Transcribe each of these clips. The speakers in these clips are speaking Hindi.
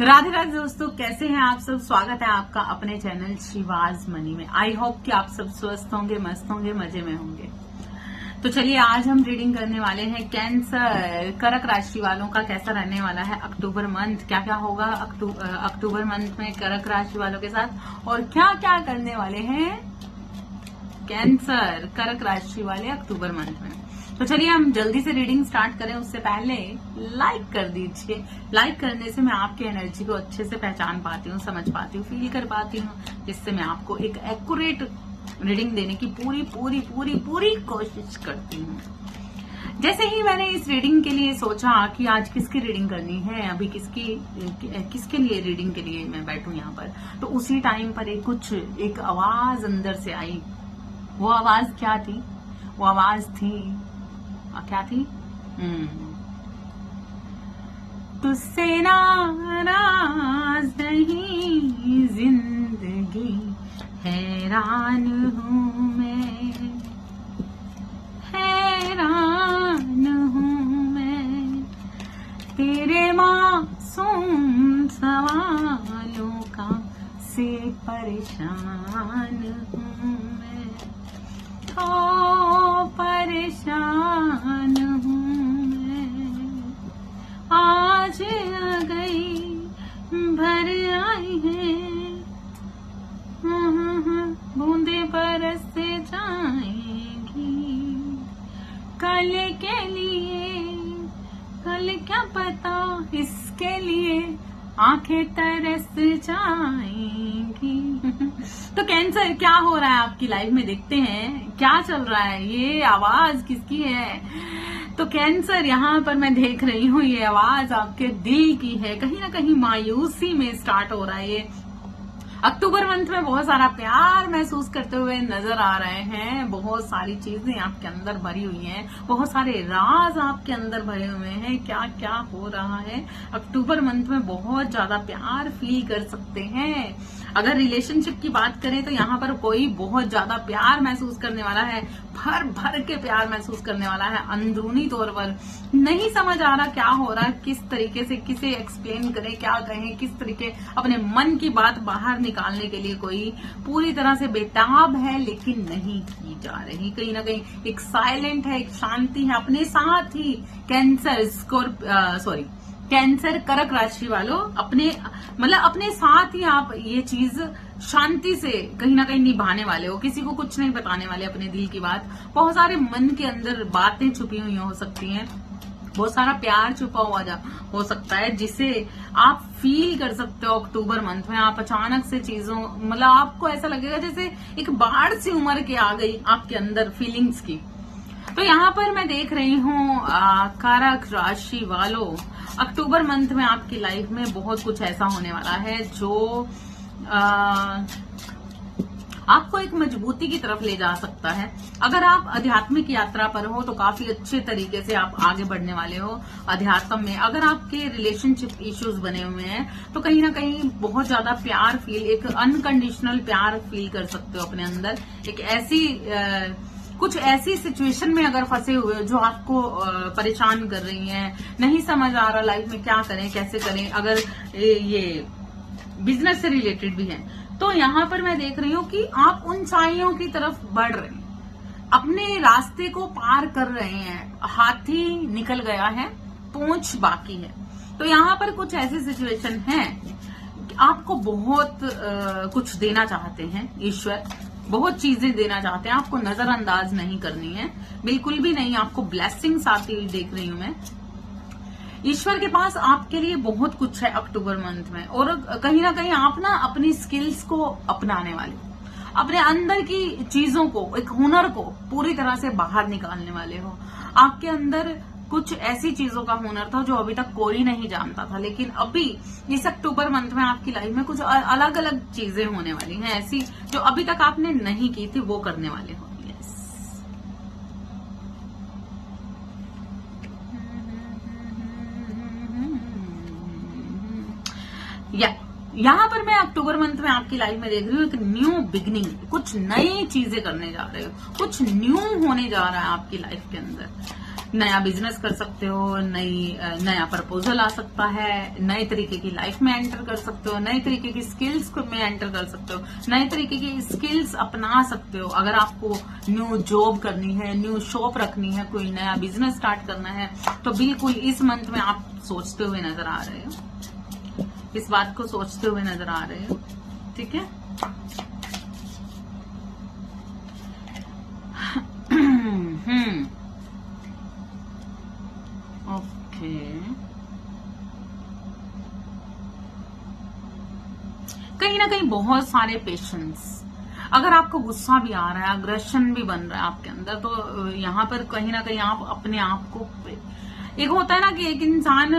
राधे राधे दोस्तों, कैसे हैं आप सब। स्वागत है आपका अपने चैनल शिवाज मनी में। आई होप कि आप सब स्वस्थ होंगे, मस्त होंगे, मजे में होंगे। तो चलिए आज हम रीडिंग करने वाले हैं कैंसर कर्क राशि वालों का कैसा रहने वाला है अक्टूबर मंथ। क्या क्या होगा अक्टूबर मंथ में कर्क राशि वालों के साथ और क्या क्या करने वाले हैं कैंसर कर्क राशि वाले अक्टूबर मंथ में। तो चलिए हम जल्दी से रीडिंग स्टार्ट करें। उससे पहले लाइक कर दीजिए। लाइक करने से मैं आपकी एनर्जी को अच्छे से पहचान पाती हूँ, समझ पाती हूँ, फील कर पाती हूँ, जिससे मैं आपको एक एक्यूरेट रीडिंग देने की पूरी पूरी पूरी पूरी कोशिश करती हूँ। जैसे ही मैंने इस रीडिंग के लिए सोचा कि आज किसकी रीडिंग करनी है, अभी किसके लिए रीडिंग के लिए मैं बैठूं यहाँ पर, तो उसी टाइम पर एक आवाज अंदर से आई। वो आवाज क्या थी? वो आवाज थी क्या थी? तुझसे नाराज नहीं जिंदगी, हैरान हूँ मैं, हैरान हूँ मैं, तेरे मासूम सवालों का से परेशान हूँ मैं, तो परेशान हूँ मैं। आज आ गई भर आई है, बूंदे बरस जाएंगी, कल के लिए, कल क्या पता इसके लिए आंखें तरस जाएंगी। तो कैंसर क्या हो रहा है आपकी लाइफ में, देखते हैं क्या चल रहा है, ये आवाज किसकी है। तो कैंसर यहाँ पर मैं देख रही हूँ ये आवाज आपके दिल की है। कहीं ना कहीं मायूसी में स्टार्ट हो रहा है ये अक्टूबर मंथ में। बहुत सारा प्यार महसूस करते हुए नजर आ रहे हैं, बहुत सारी चीजें आपके अंदर भरी हुई हैं, बहुत सारे राज आपके अंदर भरे हुए हैं। क्या क्या हो रहा है अक्टूबर मंथ में, बहुत ज्यादा प्यार फील कर सकते हैं। अगर रिलेशनशिप की बात करें तो यहाँ पर कोई बहुत ज्यादा प्यार महसूस करने वाला है, भर भर के प्यार महसूस करने वाला है अंदरूनी तौर पर। नहीं समझ आ रहा क्या हो रहा है, किस तरीके से किसे एक्सप्लेन करें, क्या कहें, किस तरीके अपने मन की बात बाहर निकालने के लिए कोई पूरी तरह से बेताब है, लेकिन नहीं की जा रही। कहीं ना कहीं एक साइलेंट है, एक शांति है अपने साथ ही। कैंसर कर्क राशि वालों अपने साथ ही आप ये चीज शांति से कहीं ना कहीं निभाने वाले हो। किसी को कुछ नहीं बताने वाले अपने दिल की बात। बहुत सारे मन के अंदर बातें छुपी हुई हो सकती हैं, बहुत सारा प्यार छुपा हुआ हो सकता है, जिसे आप फील कर सकते हो अक्टूबर मंथ में। आप अचानक से चीजों आपको ऐसा लगेगा जैसे एक बाढ़ सी उमड़ के आ गई आपके अंदर फीलिंग्स की। तो यहाँ पर मैं देख रही हूँ कर्क राशि वालों अक्टूबर मंथ में आपकी लाइफ में बहुत कुछ ऐसा होने वाला है जो आपको एक मजबूती की तरफ ले जा सकता है। अगर आप आध्यात्मिक यात्रा पर हो तो काफी अच्छे तरीके से आप आगे बढ़ने वाले हो अध्यात्म में। अगर आपके रिलेशनशिप इश्यूज बने हुए हैं तो कहीं ना कहीं बहुत ज्यादा प्यार फील, एक अनकंडीशनल प्यार फील कर सकते हो अपने अंदर। एक कुछ ऐसी सिचुएशन में अगर फंसे हुए हो जो आपको परेशान कर रही हैं, नहीं समझ आ रहा लाइफ में क्या करें, कैसे करें, अगर ये बिजनेस से रिलेटेड भी है तो यहाँ पर मैं देख रही हूँ कि आप ऊंचाइयों की तरफ बढ़ रहे हैं, अपने रास्ते को पार कर रहे हैं। हाथी निकल गया है, पूंछ बाकी है। तो यहाँ पर कुछ ऐसी सिचुएशन है कि आपको बहुत कुछ देना चाहते हैं ईश्वर, बहुत चीजें देना चाहते हैं, आपको नजरअंदाज नहीं करनी है, बिल्कुल भी नहीं। आपको ब्लेसिंग्स आती हुई देख रही हूं मैं। ईश्वर के पास आपके लिए बहुत कुछ है अक्टूबर मंथ में, और कहीं ना कहीं आप ना अपनी स्किल्स को अपनाने वाले हो, अपने अंदर की चीजों को, एक हुनर को पूरी तरह से बाहर निकालने वाले हो। आपके अंदर कुछ ऐसी चीजों का हुनर था जो अभी तक कोई नहीं जानता था, लेकिन अभी इस अक्टूबर मंथ में आपकी लाइफ में कुछ अलग अलग चीजें होने वाली हैं ऐसी जो अभी तक आपने नहीं की थी, वो करने वाले हो। यहाँ पर मैं अक्टूबर मंथ में आपकी लाइफ में देख रही हूँ एक न्यू बिगनिंग, कुछ नई चीजें करने जा रहे हो, कुछ न्यू होने जा रहा है आपकी लाइफ के अंदर। नया बिजनेस कर सकते हो, नया प्रपोजल आ सकता है, नए तरीके की लाइफ में एंटर कर सकते हो, नए तरीके की स्किल्स में एंटर कर सकते हो, नए तरीके की स्किल्स अपना सकते हो। अगर आपको न्यू जॉब करनी है, न्यू शॉप रखनी है, कोई नया बिजनेस स्टार्ट करना है, तो बिल्कुल इस मंथ में आप सोचते हुए नजर आ रहे हो, इस बात को सोचते हुए नजर आ रहे हो। ठीक है, ओके। कहीं ना कहीं बहुत सारे पेशेंस, अगर आपको गुस्सा भी आ रहा है, अग्रेशन भी बन रहा है आपके अंदर, तो यहाँ पर कहीं ना कहीं आप अपने आप को, एक होता है ना कि एक इंसान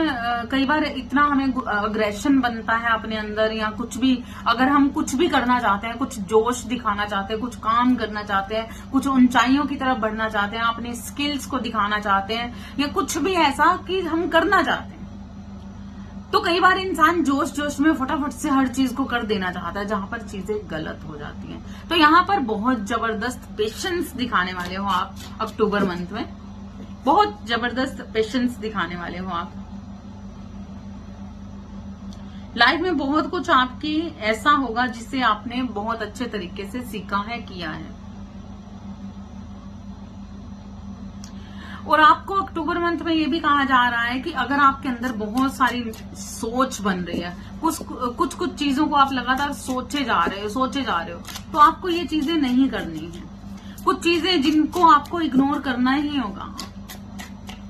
कई बार इतना हमें अग्रेशन बनता है अपने अंदर, या कुछ भी, अगर हम कुछ भी करना चाहते हैं, कुछ जोश दिखाना चाहते हैं, कुछ काम करना चाहते हैं, कुछ ऊंचाइयों की तरफ बढ़ना चाहते हैं, अपने स्किल्स को दिखाना चाहते हैं, या कुछ भी ऐसा कि हम करना चाहते हैं, तो कई बार इंसान जोश जोश में फटाफट से हर चीज को कर देना चाहता है, जहां पर चीजें गलत हो जाती हैं। तो यहाँ पर बहुत जबरदस्त पेशेंस दिखाने वाले हो आप अक्टूबर मंथ में, बहुत जबरदस्त पेशेंस दिखाने वाले हो आप। लाइफ में बहुत कुछ आपकी ऐसा होगा जिसे आपने बहुत अच्छे तरीके से सीखा है, किया है, और आपको अक्टूबर मंथ में ये भी कहा जा रहा है कि अगर आपके अंदर बहुत सारी सोच बन रही है, कुछ चीजों को आप लगातार सोचे जा रहे हो, तो आपको ये चीजें नहीं करनी है। कुछ चीजें जिनको आपको इग्नोर करना ही होगा।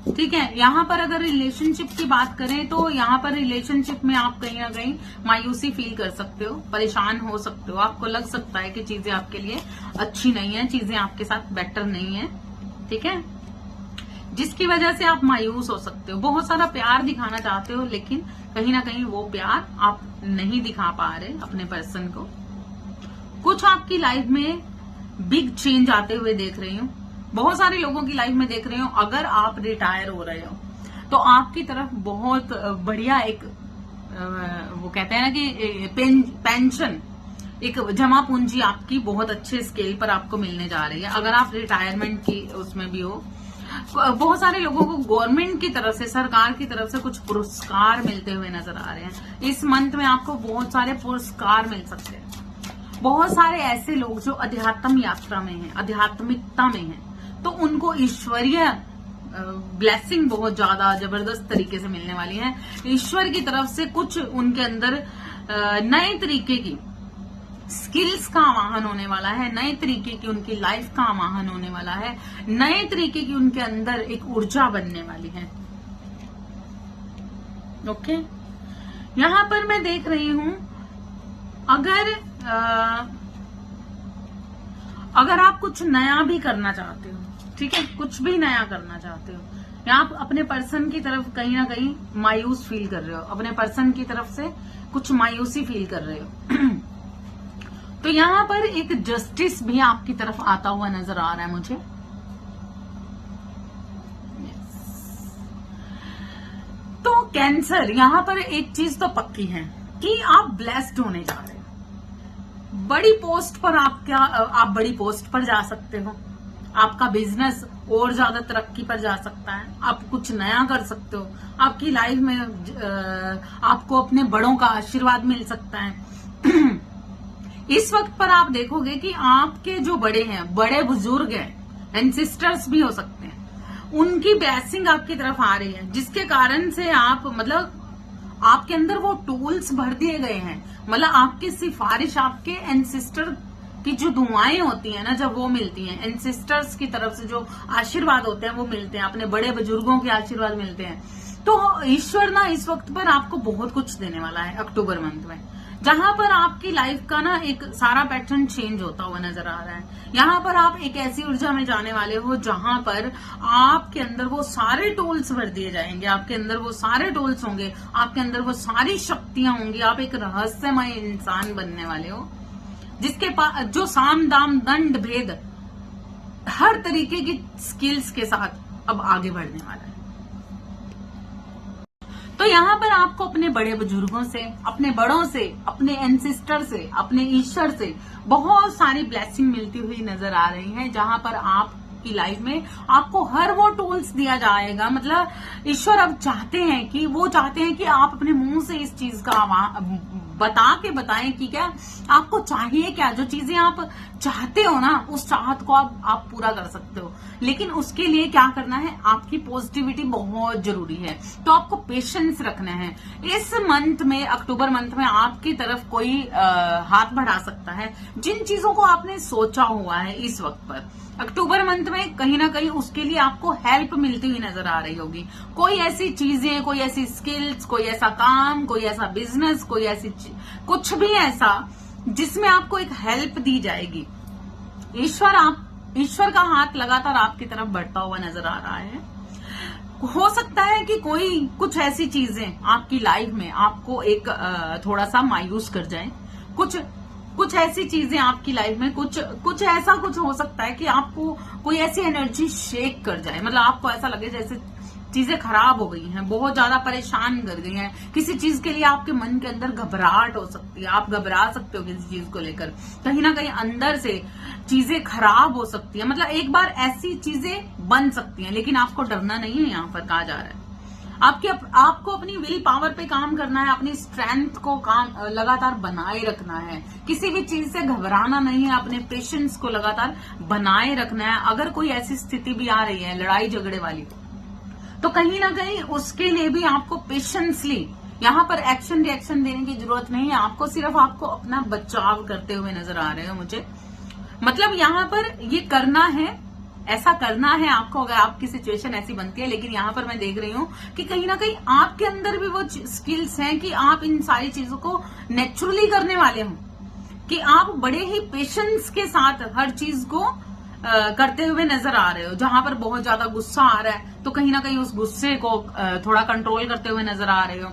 ठीक है, यहाँ पर अगर रिलेशनशिप की बात करें तो यहाँ पर रिलेशनशिप में आप कहीं ना कहीं मायूसी फील कर सकते हो, परेशान हो सकते हो, आपको लग सकता है कि चीजें आपके लिए अच्छी नहीं है, चीजें आपके साथ बेटर नहीं है। ठीक है, जिसकी वजह से आप मायूस हो सकते हो, बहुत सारा प्यार दिखाना चाहते हो, लेकिन कहीं ना कहीं वो प्यार आप नहीं दिखा पा रहे अपने पर्सन को। कुछ आपकी लाइफ में बिग चेंज आते हुए देख रही हूँ, बहुत सारे लोगों की लाइफ में देख रही हूँ। अगर आप रिटायर हो रहे हो तो आपकी तरफ बहुत बढ़िया एक वो कहते हैं ना कि पेंशन, एक जमा पूंजी आपकी बहुत अच्छे स्केल पर आपको मिलने जा रही है। अगर आप रिटायरमेंट की उसमें भी हो, बहुत सारे लोगों को गवर्नमेंट की तरफ से, सरकार की तरफ से कुछ पुरस्कार मिलते हुए नजर आ रहे हैं। इस मंथ में आपको बहुत सारे पुरस्कार मिल सकते हैं। बहुत सारे ऐसे लोग जो अध्यात्म यात्रा में हैं, आध्यात्मिकता में हैं, तो उनको ईश्वरीय ब्लेसिंग बहुत ज्यादा जबरदस्त तरीके से मिलने वाली है। ईश्वर की तरफ से कुछ उनके अंदर नए तरीके की स्किल्स का आवाहन होने वाला है, नए तरीके की उनकी लाइफ का आवाहन होने वाला है, नए तरीके की उनके अंदर एक ऊर्जा बनने वाली है। ओके, यहां पर मैं देख रही हूं, अगर आप कुछ नया भी करना चाहते हो, ठीक है, कुछ भी नया करना चाहते हो, या आप अपने पर्सन की तरफ कहीं ना कहीं मायूस फील कर रहे हो, अपने पर्सन की तरफ से कुछ मायूसी फील कर रहे हो, तो यहां पर एक जस्टिस भी आपकी तरफ आता हुआ नजर आ रहा है मुझे। तो कैंसर, यहां पर एक चीज तो पक्की है कि आप ब्लेस्ड होने जा रहे हो। बड़ी पोस्ट पर आप बड़ी पोस्ट पर जा सकते हो, आपका बिजनेस और ज्यादा तरक्की पर जा सकता है, आप कुछ नया कर सकते हो, आपकी लाइफ में आपको अपने बड़ों का आशीर्वाद मिल सकता है। इस वक्त पर आप देखोगे कि आपके जो बड़े हैं, बड़े बुजुर्ग हैं, एंसेस्टर्स भी हो सकते हैं, उनकी ब्लेसिंग आपकी तरफ आ रही है, जिसके कारण से आप मतलब आपके अंदर वो टूल्स भर दिए गए हैं। मतलब आपकी सिफारिश, आपके एंसेस्टर की जो दुआएं होती हैं ना, जब वो मिलती हैं, एंसेस्टर्स की तरफ से जो आशीर्वाद होते हैं वो मिलते हैं, अपने बड़े बुजुर्गों के आशीर्वाद मिलते हैं, तो ईश्वर ना इस वक्त पर आपको बहुत कुछ देने वाला है अक्टूबर मंथ में, जहां पर आपकी लाइफ का ना एक सारा पैटर्न चेंज होता हुआ नजर आ रहा है। यहाँ पर आप एक ऐसी ऊर्जा में जाने वाले हो जहां पर आपके अंदर वो सारे टूल्स भर दिए जाएंगे, आपके अंदर वो सारे टूल्स होंगे, आपके अंदर वो सारी शक्तियां होंगी, आप एक रहस्यमय इंसान बनने वाले हो, जिसके पास जो साम दाम दंड भेद हर तरीके की स्किल्स के साथ अब आगे बढ़ने वाला है। तो यहाँ पर आपको अपने बड़े बुजुर्गों से, अपने बड़ों से, अपने एंसेस्टर से, अपने ईश्वर से बहुत सारी ब्लेसिंग मिलती हुई नजर आ रही है, जहां पर आप आपकी लाइफ में आपको हर वो टूल्स दिया जाएगा। मतलब ईश्वर अब चाहते हैं कि आप अपने मुंह से इस चीज का बता के बताएं कि क्या आपको चाहिए, क्या जो चीजें आप चाहते हो ना, उस चाहत को आप पूरा कर सकते हो। लेकिन उसके लिए क्या करना है, आपकी पॉजिटिविटी बहुत जरूरी है। तो आपको पेशेंस रखना है। इस मंथ में, अक्टूबर मंथ में आपकी तरफ कोई हाथ बढ़ा सकता है जिन चीजों को आपने सोचा हुआ है इस वक्त पर। अक्टूबर मंथ में कहीं ना कहीं उसके लिए आपको हेल्प मिलती हुई नजर आ रही होगी। कोई ऐसी चीजें, कोई ऐसी स्किल्स, कोई ऐसा काम, कोई ऐसा बिजनेस, कोई ऐसी कुछ भी ऐसा जिसमें आपको एक हेल्प दी जाएगी। ईश्वर का हाथ लगातार आपकी तरफ बढ़ता हुआ नजर आ रहा है। हो सकता है कि कोई कुछ ऐसी चीजें आपकी लाइफ में आपको एक थोड़ा सा मायूस कर जाए। कुछ ऐसी चीजें आपकी लाइफ में कुछ ऐसा हो सकता है कि आपको कोई ऐसी एनर्जी शेक कर जाए। मतलब आपको ऐसा लगे जैसे चीजें खराब हो गई हैं, बहुत ज्यादा परेशान कर गई हैं। किसी चीज के लिए आपके मन के अंदर घबराहट हो सकती है, आप घबरा सकते हो किसी चीज को लेकर। कहीं ना कहीं अंदर से चीजें खराब हो सकती है। मतलब एक बार ऐसी चीजें बन सकती हैं, लेकिन आपको डरना नहीं है। यहाँ पर कहा जा रहा है आपको अपनी विल पावर पे काम करना है, अपनी स्ट्रेंथ को लगातार बनाए रखना है। किसी भी चीज से घबराना नहीं है, अपने पेशेंस को लगातार बनाए रखना है। अगर कोई ऐसी स्थिति भी आ रही है लड़ाई झगड़े वाली, तो कहीं ना कहीं उसके लिए भी आपको पेशेंसली, यहाँ पर एक्शन रिएक्शन देने की जरूरत नहीं है। आपको सिर्फ आपको अपना बचाव करते हुए नजर आ रहे हो मुझे। मतलब यहाँ पर ये करना है, ऐसा करना है आपको अगर आपकी सिचुएशन ऐसी बनती है। लेकिन यहाँ पर मैं देख रही हूँ कि कहीं ना कहीं आपके अंदर भी वो स्किल्स हैं कि आप इन सारी चीजों को नेचुरली करने वाले हो, कि आप बड़े ही पेशेंस के साथ हर चीज को करते हुए नजर आ रहे हो। जहां पर बहुत ज्यादा गुस्सा आ रहा है तो कहीं ना कहीं उस गुस्से को थोड़ा कंट्रोल करते हुए नजर आ रहे हो।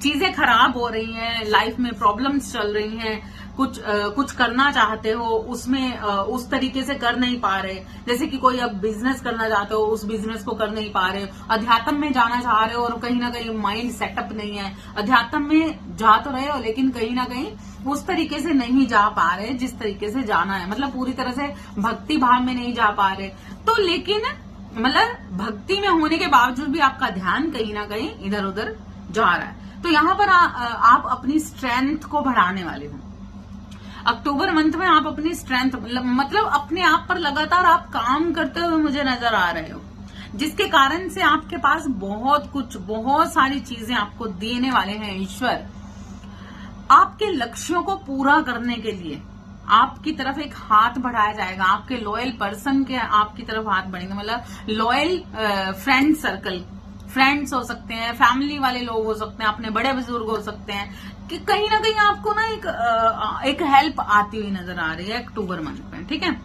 चीजें खराब हो रही हैं, लाइफ में प्रॉब्लम्स चल रही हैं, कुछ करना चाहते हो, उसमें उस तरीके से कर नहीं पा रहे। जैसे कि कोई अब बिजनेस करना चाहते हो, उस बिजनेस को कर नहीं पा रहे हो। अध्यात्म में जाना चाह रहे हो और कहीं ना कहीं माइंड सेटअप नहीं है। अध्यात्म में जा तो रहे हो लेकिन कहीं ना कहीं उस तरीके से नहीं जा पा रहे जिस तरीके से जाना है। मतलब पूरी तरह से भक्ति भाव में नहीं जा पा रहे। तो लेकिन मतलब भक्ति में होने के बावजूद भी आपका ध्यान कहीं ना कहीं इधर उधर जा रहा है। तो यहाँ पर आप अपनी स्ट्रेंथ को बढ़ाने वाले हो। अक्टूबर मंथ में आप अपनी स्ट्रेंथ, मतलब अपने आप पर लगातार आप काम करते हुए मुझे नजर आ रहे हो, जिसके कारण से आपके पास बहुत सारी चीजें आपको देने वाले हैं ईश्वर। आपके लक्ष्यों को पूरा करने के लिए आपकी तरफ एक हाथ बढ़ाया जाएगा। आपके लॉयल पर्सन के आपकी तरफ हाथ बढ़ेंगे। मतलब लॉयल फ्रेंड सर्कल, फ्रेंड्स हो सकते हैं, फैमिली वाले लोग हो सकते हैं, अपने बड़े बुजुर्ग हो सकते हैं, कि कहीं ना कहीं आपको ना एक हेल्प आती हुई नजर आ रही है अक्टूबर मंथ में। ठीक है,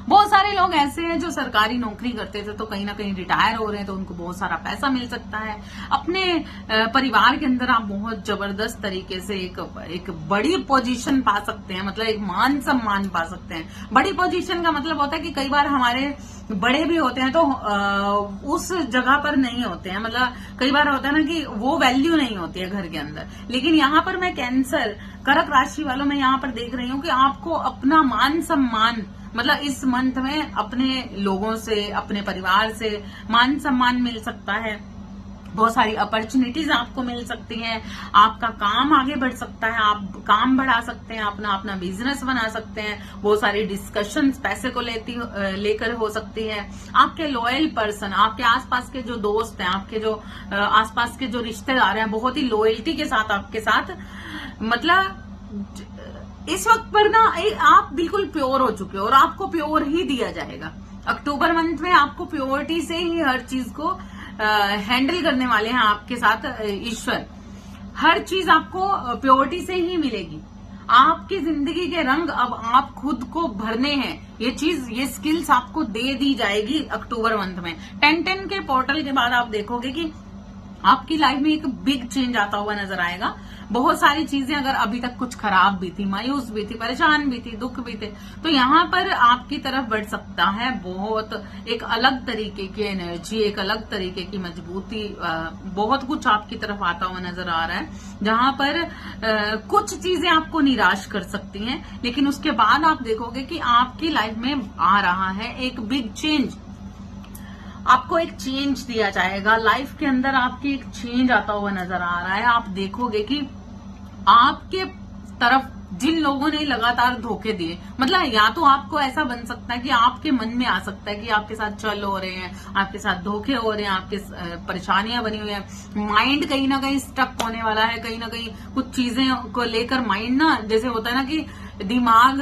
बहुत सारे लोग ऐसे हैं जो सरकारी नौकरी करते थे तो कहीं ना कहीं रिटायर हो रहे हैं, तो उनको बहुत सारा पैसा मिल सकता है। अपने परिवार के अंदर आप बहुत जबरदस्त तरीके से एक बड़ी पोजीशन पा सकते हैं। मतलब एक मान सम्मान पा सकते हैं। बड़ी पोजीशन का मतलब होता है कि कई बार हमारे बड़े भी होते हैं तो उस जगह पर नहीं होते हैं। मतलब कई बार होता है ना कि वो वैल्यू नहीं होती है घर के अंदर। लेकिन यहाँ पर मैं कैंसर, कर्क राशि वालों में यहाँ पर देख रही हूँ कि आपको अपना मान सम्मान, मतलब इस मंथ में अपने लोगों से, अपने परिवार से मान सम्मान मिल सकता है। बहुत सारी अपॉर्चुनिटीज आपको मिल सकती हैं। आपका काम आगे बढ़ सकता है, आप काम बढ़ा सकते हैं, अपना बिजनेस बना सकते हैं। बहुत सारी डिस्कशंस पैसे को लेकर हो सकती है। आपके लॉयल पर्सन, आपके आसपास के जो दोस्त हैं, आपके जो आसपास के जो रिश्तेदार हैं, बहुत ही लॉयल्टी के साथ आपके साथ, मतलब इस वक्त पर ना आप बिल्कुल प्योर हो चुके हो और आपको प्योर ही दिया जाएगा। अक्टूबर मंथ में आपको प्योरिटी से ही हर चीज को हैंडल करने वाले हैं आपके साथ ईश्वर। हर चीज आपको प्योरिटी से ही मिलेगी। आपकी जिंदगी के रंग अब आप खुद को भरने हैं। ये स्किल्स आपको दे दी जाएगी अक्टूबर मंथ में। 10-10 के पोर्टल के बाद आप देखोगे कि आपकी लाइफ में एक बिग चेंज आता हुआ नजर आएगा। बहुत सारी चीजें अगर अभी तक कुछ खराब भी थी, मायूस भी थी, परेशान भी थी, दुख भी थे, तो यहाँ पर आपकी तरफ बढ़ सकता है बहुत एक अलग तरीके की एनर्जी, एक अलग तरीके की मजबूती, बहुत कुछ आपकी तरफ आता हुआ नजर आ रहा है, जहां पर कुछ चीजें आपको निराश कर सकती हैं, लेकिन उसके बाद आप देखोगे कि आपकी लाइफ में आ रहा है एक बिग चेंज। आपको एक चेंज दिया जाएगा, लाइफ के अंदर आपकी एक चेंज आता हुआ नजर आ रहा है। आप देखोगे कि आपके तरफ जिन लोगों ने लगातार धोखे दिए, मतलब या तो आपको ऐसा बन सकता है कि आपके मन में आ सकता है कि आपके साथ छल हो रहे हैं, आपके साथ धोखे हो रहे हैं, आपके परेशानियां बनी हुई है, माइंड कहीं ना कहीं स्टक होने वाला है, कहीं ना कहीं कुछ चीजें को लेकर माइंड ना, जैसे होता है ना कि दिमाग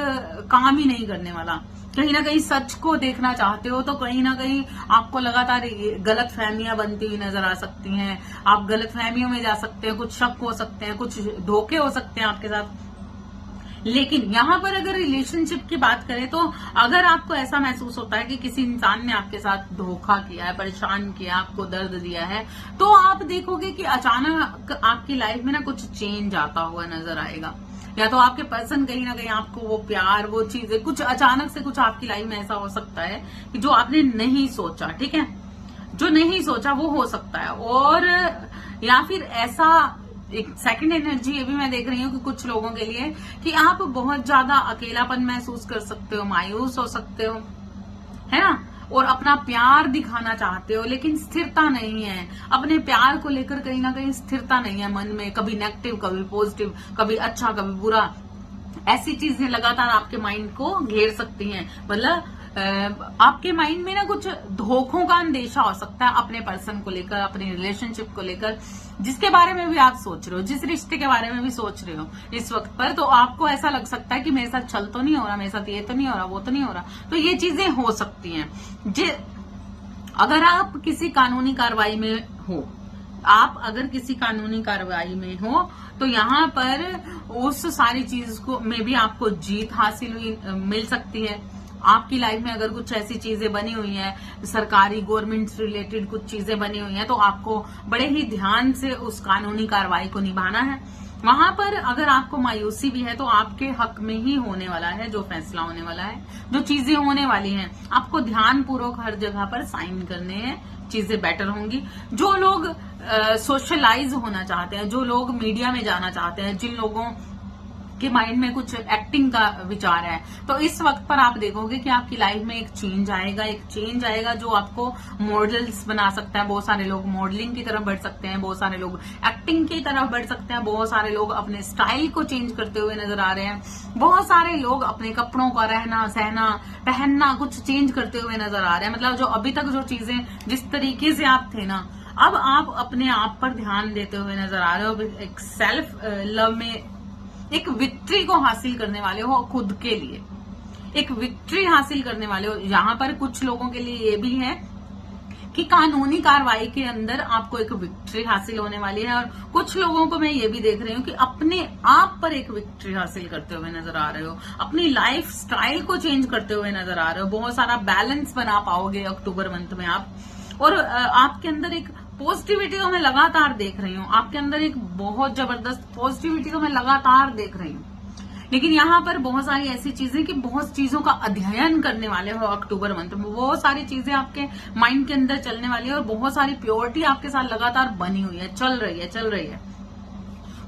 काम ही नहीं करने वाला, कहीं ना कहीं सच को देखना चाहते हो तो कहीं ना कहीं आपको लगातार गलत फहमियां बनती हुई नजर आ सकती हैं, आप गलत फहमियों में जा सकते हैं, कुछ शक हो सकते हैं, कुछ धोखे हो सकते हैं आपके साथ। लेकिन यहाँ पर अगर रिलेशनशिप की बात करें तो अगर आपको ऐसा महसूस होता है कि किसी इंसान ने आपके साथ धोखा किया है, परेशान किया, आपको दर्द दिया है, तो आप देखोगे कि अचानक आपकी लाइफ में ना कुछ चेंज आता हुआ नजर आएगा। या तो आपके पर्सन कहीं ना कहीं आपको वो प्यार, वो चीजें, कुछ अचानक से कुछ आपकी लाइफ में ऐसा हो सकता है कि जो आपने नहीं सोचा, ठीक है, जो नहीं सोचा वो हो सकता है। और या फिर ऐसा एक सेकंड एनर्जी ये भी मैं देख रही हूँ कि कुछ लोगों के लिए कि आप बहुत ज्यादा अकेलापन महसूस कर सकते हो, मायूस हो सकते हो, है ना, और अपना प्यार दिखाना चाहते हो, लेकिन स्थिरता नहीं है, अपने प्यार को लेकर कहीं ना कहीं स्थिरता नहीं है मन में, कभी नेगेटिव, कभी पॉजिटिव, कभी अच्छा, कभी बुरा, ऐसी चीजें लगातार आपके माइंड को घेर सकती हैं। मतलब आपके माइंड में ना कुछ धोखों का अंदेशा हो सकता है अपने पर्सन को लेकर, अपने रिलेशनशिप को लेकर, जिसके बारे में भी आप सोच रहे हो, जिस रिश्ते के बारे में भी सोच रहे हो इस वक्त पर, तो आपको ऐसा लग सकता है कि मेरे साथ छल तो नहीं हो रहा, मेरे साथ ये तो नहीं हो रहा, वो तो नहीं हो रहा, तो ये चीजें हो सकती हैं। अगर आप किसी कानूनी कार्रवाई में हो, आप अगर किसी कानूनी कार्रवाई में हो तो यहाँ पर उस सारी चीज को में भी आपको जीत हासिल मिल सकती है। आपकी लाइफ में अगर कुछ ऐसी चीजें बनी हुई हैं, सरकारी गवर्नमेंट से रिलेटेड कुछ चीजें बनी हुई हैं, तो आपको बड़े ही ध्यान से उस कानूनी कार्रवाई को निभाना है। वहां पर अगर आपको मायूसी भी है तो आपके हक में ही होने वाला है, जो फैसला होने वाला है, जो चीजें होने वाली हैं, आपको ध्यान पूर्वक हर जगह पर साइन करने हैं, चीजें बेटर होंगी। जो लोग सोशलाइज होना चाहते हैं, जो लोग मीडिया में जाना चाहते हैं, जिन लोगों के माइंड में कुछ एक्टिंग का विचार है, तो इस वक्त पर आप देखोगे कि आपकी लाइफ में एक चेंज आएगा, एक चेंज आएगा जो आपको मॉडल्स बना सकता है। बहुत सारे लोग मॉडलिंग की तरफ बढ़ सकते हैं, बहुत सारे लोग एक्टिंग की तरफ बढ़ सकते हैं, बहुत सारे लोग अपने स्टाइल को चेंज करते हुए नजर आ रहे हैं, बहुत सारे लोग अपने कपड़ों का रहना सहना पहनना कुछ चेंज करते हुए नजर आ रहे हैं। मतलब जो अभी तक जो चीजें जिस तरीके से आप थे ना, अब आप अपने आप पर ध्यान देते हुए नजर आ रहे हो, एक सेल्फ लव में एक विक्ट्री को हासिल करने वाले हो, खुद के लिए एक विक्ट्री हासिल करने वाले हो। यहाँ पर कुछ लोगों के लिए ये भी है कि कानूनी कार्रवाई के अंदर आपको एक विक्ट्री हासिल होने वाली है, और कुछ लोगों को मैं ये भी देख रही हूँ कि अपने आप पर एक विक्ट्री हासिल करते हुए नजर आ रहे हो, अपनी लाइफ स्टाइल को चेंज करते हुए नजर आ रहे हो, बहुत सारा बैलेंस बना पाओगे अक्टूबर मंथ में आप। और आपके अंदर एक पॉजिटिविटी को मैं लगातार देख रही हूँ, आपके अंदर एक बहुत जबरदस्त पॉजिटिविटी को मैं लगातार देख रही हूँ। लेकिन यहाँ पर बहुत सारी ऐसी चीजें कि बहुत चीजों का अध्ययन करने वाले हो अक्टूबर मंथ में, बहुत सारी चीजें आपके माइंड के अंदर चलने वाली है, और बहुत सारी प्योरिटी आपके साथ लगातार बनी हुई है, चल रही है।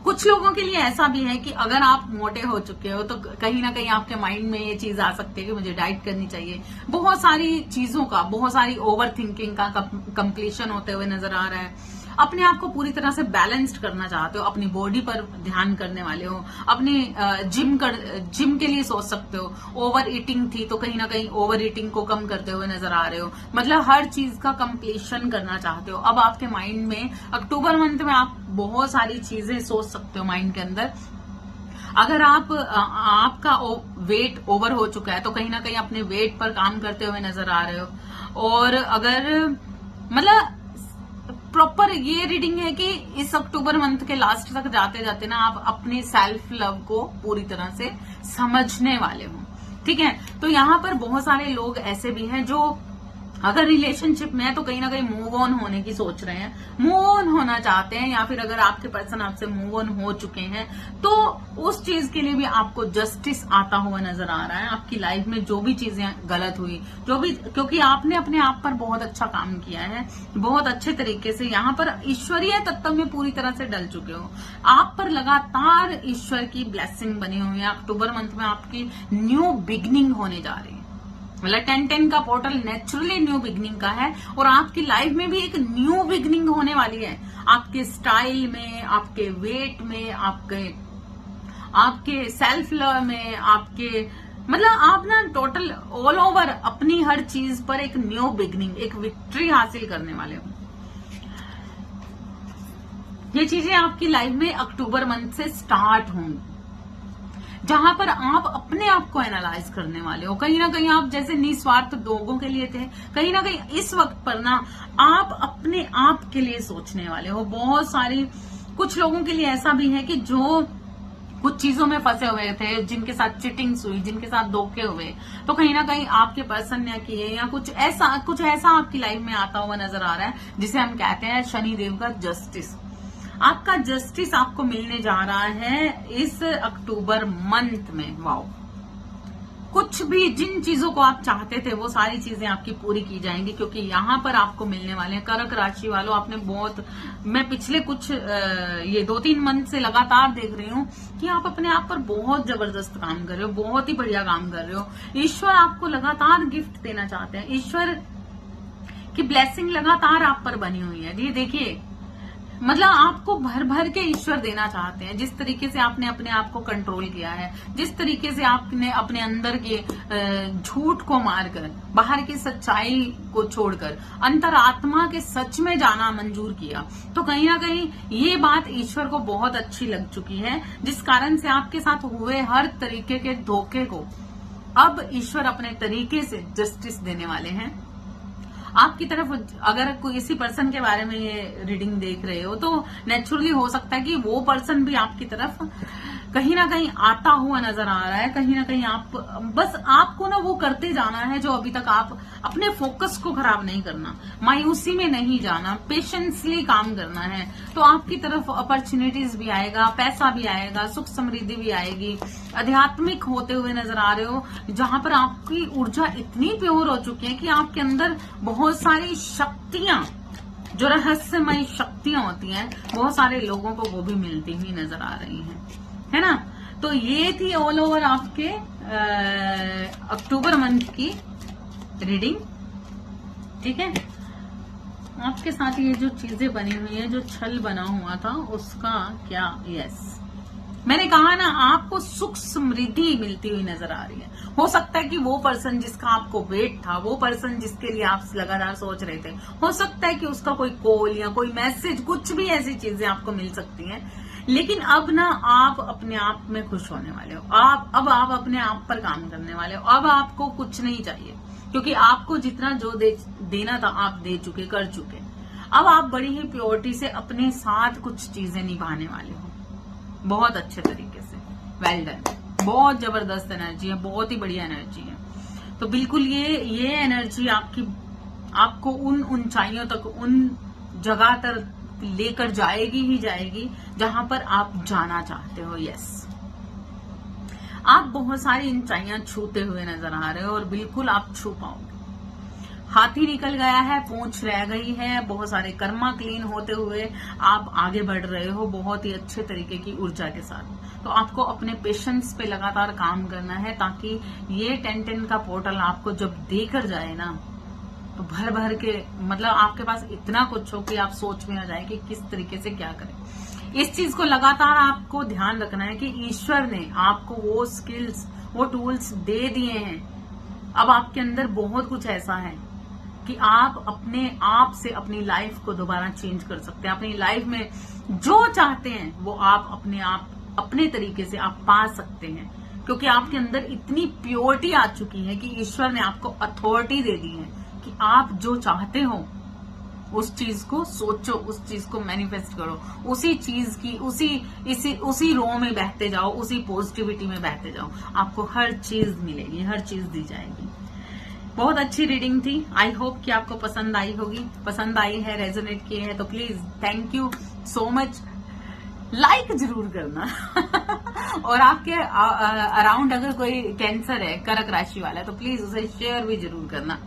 कुछ लोगों के लिए ऐसा भी है कि अगर आप मोटे हो चुके हो तो कहीं ना कहीं आपके माइंड में ये चीज आ सकती है कि मुझे डाइट करनी चाहिए। बहुत सारी चीजों का, बहुत सारी ओवर थिंकिंग का कंप्लीशन होते हुए नजर आ रहा है। अपने आप को पूरी तरह से बैलेंस्ड करना चाहते हो, अपनी बॉडी पर ध्यान करने वाले हो, अपने जिम के लिए सोच सकते हो। ओवर ईटिंग थी तो कहीं ना कहीं ओवर ईटिंग को कम करते हुए नजर आ रहे हो, मतलब हर चीज का कंप्लीशन करना चाहते हो। अब आपके माइंड में अक्टूबर मंथ में आप बहुत सारी चीजें सोच सकते हो माइंड के अंदर। अगर आपका वेट ओवर हो चुका है तो कहीं ना कहीं अपने वेट पर काम करते हुए नजर आ रहे हो। और अगर मतलब प्रॉपर ये रीडिंग है कि इस अक्टूबर मंथ के लास्ट तक जाते जाते ना आप अपने सेल्फ लव को पूरी तरह से समझने वाले हो, ठीक है। तो यहाँ पर बहुत सारे लोग ऐसे भी हैं जो अगर रिलेशनशिप में है तो कहीं ना कहीं मूव ऑन होने की सोच रहे हैं, मूव ऑन होना चाहते हैं, या फिर अगर आपके पर्सन आपसे मूव ऑन हो चुके हैं तो उस चीज के लिए भी आपको जस्टिस आता हुआ नजर आ रहा है। आपकी लाइफ में जो भी चीजें गलत हुई, जो भी, क्योंकि आपने अपने आप पर बहुत अच्छा काम किया है, बहुत अच्छे तरीके से यहाँ पर ईश्वरीय तत्व में पूरी तरह से डल चुके हो। आप पर लगातार ईश्वर की ब्लेसिंग बनी हुई है। अक्टूबर मंथ में आपकी न्यू बिगनिंग होने जा रही है। मतलब 10-10 का पोर्टल नेचुरली न्यू बिगनिंग का है, और आपकी लाइफ में भी एक न्यू बिगनिंग होने वाली है। आपके स्टाइल में, आपके वेट में, आपके सेल्फ लव में, आपके मतलब आप ना टोटल ऑल ओवर अपनी हर चीज पर एक न्यू बिगनिंग, एक विक्ट्री हासिल करने वाले हो। ये चीजें आपकी लाइफ में अक्टूबर मंथ से स्टार्ट होंगी, जहां पर आप अपने आप को एनालाइज करने वाले हो। कहीं ना कहीं आप जैसे निस्वार्थ लोगों के लिए थे, कहीं ना कहीं इस वक्त पर ना आप अपने आप के लिए सोचने वाले हो। बहुत सारी, कुछ लोगों के लिए ऐसा भी है कि जो कुछ चीजों में फंसे हुए थे, जिनके साथ चिटिंग्स हुई, जिनके साथ धोखे हुए, तो कहीं ना कहीं आपके पर्सन ने किए, या कुछ ऐसा आपकी लाइफ में आता हुआ नजर आ रहा है जिसे हम कहते हैं शनिदेव का जस्टिस। आपका जस्टिस आपको मिलने जा रहा है इस अक्टूबर मंथ में। वाओ, कुछ भी जिन चीजों को आप चाहते थे वो सारी चीजें आपकी पूरी की जाएंगी, क्योंकि यहाँ पर आपको मिलने वाले हैं। कर्क राशि वालों, आपने बहुत, मैं पिछले कुछ ये 2-3 मंथ से लगातार देख रही हूँ कि आप अपने आप पर बहुत जबरदस्त काम कर रहे हो, बहुत ही बढ़िया काम कर रहे हो। ईश्वर आपको लगातार गिफ्ट देना चाहते हैं, ईश्वर की ब्लेसिंग लगातार आप पर बनी हुई है। ये देखिए, मतलब आपको भर भर के ईश्वर देना चाहते हैं। जिस तरीके से आपने अपने आप को कंट्रोल किया है, जिस तरीके से आपने अपने अंदर के झूठ को मारकर, बाहर की सच्चाई को छोड़कर अंतरात्मा के सच में जाना मंजूर किया, तो कहीं ना कहीं ये बात ईश्वर को बहुत अच्छी लग चुकी है, जिस कारण से आपके साथ हुए हर तरीके के धोखे को अब ईश्वर अपने तरीके से जस्टिस देने वाले हैं। आपकी तरफ अगर कोई इसी पर्सन के बारे में ये रीडिंग देख रहे हो तो नेचुरली हो सकता है कि वो पर्सन भी आपकी तरफ कहीं ना कहीं आता हुआ नजर आ रहा है। कहीं ना कहीं आप बस आपको ना वो करते जाना है जो अभी तक आप अपने फोकस को खराब नहीं करना, मायूसी में नहीं जाना, पेशेंसली काम करना है। तो आपकी तरफ अपॉर्चुनिटीज भी आएगा, पैसा भी आएगा, सुख समृद्धि भी आएगी। आध्यात्मिक होते हुए नजर आ रहे हो, जहां पर आपकी ऊर्जा इतनी प्योर हो चुकी है कि आपके अंदर बहुत सारी शक्तियां, जो रहस्यमय शक्तियां होती हैं, बहुत सारे लोगों को वो भी मिलती हुई नजर आ रही हैं, है ना। तो ये थी ऑल ओवर आपके अक्टूबर मंथ की रीडिंग। ठीक है, आपके साथ ये जो चीजें बनी हुई है, जो छल बना हुआ था उसका क्या, यस, मैंने कहा ना आपको सुख समृद्धि मिलती हुई नजर आ रही है। हो सकता है कि वो पर्सन जिसका आपको वेट था, वो पर्सन जिसके लिए आप लगातार सोच रहे थे, हो सकता है कि उसका कोई कॉल या कोई मैसेज, कुछ भी ऐसी चीजें आपको मिल सकती हैं। लेकिन अब ना आप अपने आप में खुश होने वाले हो। अब आप अपने आप पर काम करने वाले हो। अब आपको कुछ नहीं चाहिए, क्योंकि आपको जितना जो देना था आप दे चुके, कर चुके। अब आप बड़ी ही प्योरिटी से अपने साथ कुछ चीजें निभाने वाले हो, बहुत अच्छे तरीके से। वेल डन, बहुत जबरदस्त एनर्जी है, बहुत ही बढ़िया एनर्जी है। तो बिल्कुल ये एनर्जी आपको उन ऊंचाइयों तक, उन जगह तक लेकर जाएगी ही जाएगी जहां पर आप जाना चाहते हो। यस, आप बहुत सारी ऊंचाइयां छूते हुए नजर आ रहे हो, और बिल्कुल आप छू पाओगे। हाथी निकल गया है, पूंछ रह गई है, बहुत सारे कर्मा क्लीन होते हुए आप आगे बढ़ रहे हो बहुत ही अच्छे तरीके की ऊर्जा के साथ। तो आपको अपने पेशेंस पे लगातार काम करना है, ताकि ये 10-10 का पोर्टल आपको जब देकर जाए ना, तो भर भर के, मतलब आपके पास इतना कुछ हो कि आप सोच में आ जाए कि किस तरीके से क्या करें। इस चीज को लगातार आपको ध्यान रखना है कि ईश्वर ने आपको वो स्किल्स, वो टूल्स दे दिए हैं। अब आपके अंदर बहुत कुछ ऐसा है कि आप अपने आप से अपनी लाइफ को दोबारा चेंज कर सकते हैं। अपनी लाइफ में जो चाहते हैं वो आप अपने तरीके से आप पा सकते हैं, क्योंकि आपके अंदर इतनी प्योरिटी आ चुकी है कि ईश्वर ने आपको अथॉरिटी दे दी है कि आप जो चाहते हो उस चीज को सोचो, उस चीज को मैनिफेस्ट करो, उसी चीज की उसी रो में बहते जाओ, उसी पॉजिटिविटी में बहते जाओ। आपको हर चीज मिलेगी, हर चीज दी जाएगी। बहुत अच्छी रीडिंग थी। आई होप कि आपको पसंद आई होगी। पसंद आई है, रेजोनेट किए है तो please thank you so much. Like जरूर करना और आपके अराउंड अगर कोई कैंसर है, कर्क राशि वाला है, तो प्लीज उसे शेयर भी जरूर करना,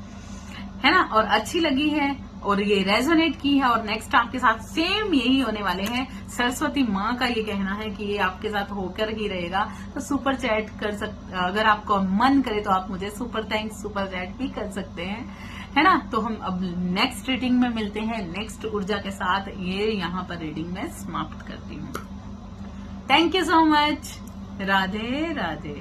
है ना। और अच्छी लगी है और ये रेजोनेट की है और नेक्स्ट आपके साथ सेम यही होने वाले हैं। सरस्वती माँ का ये कहना है कि ये आपके साथ होकर ही रहेगा। तो सुपर चैट कर सकते, अगर आपको मन करे तो आप मुझे सुपर थैंक्स सुपर चैट भी कर सकते हैं, है ना। तो हम अब नेक्स्ट रीडिंग में मिलते हैं नेक्स्ट ऊर्जा के साथ। ये यहाँ पर रीडिंग में समाप्त करती हूँ। Thank you so much. Radhe Radhe.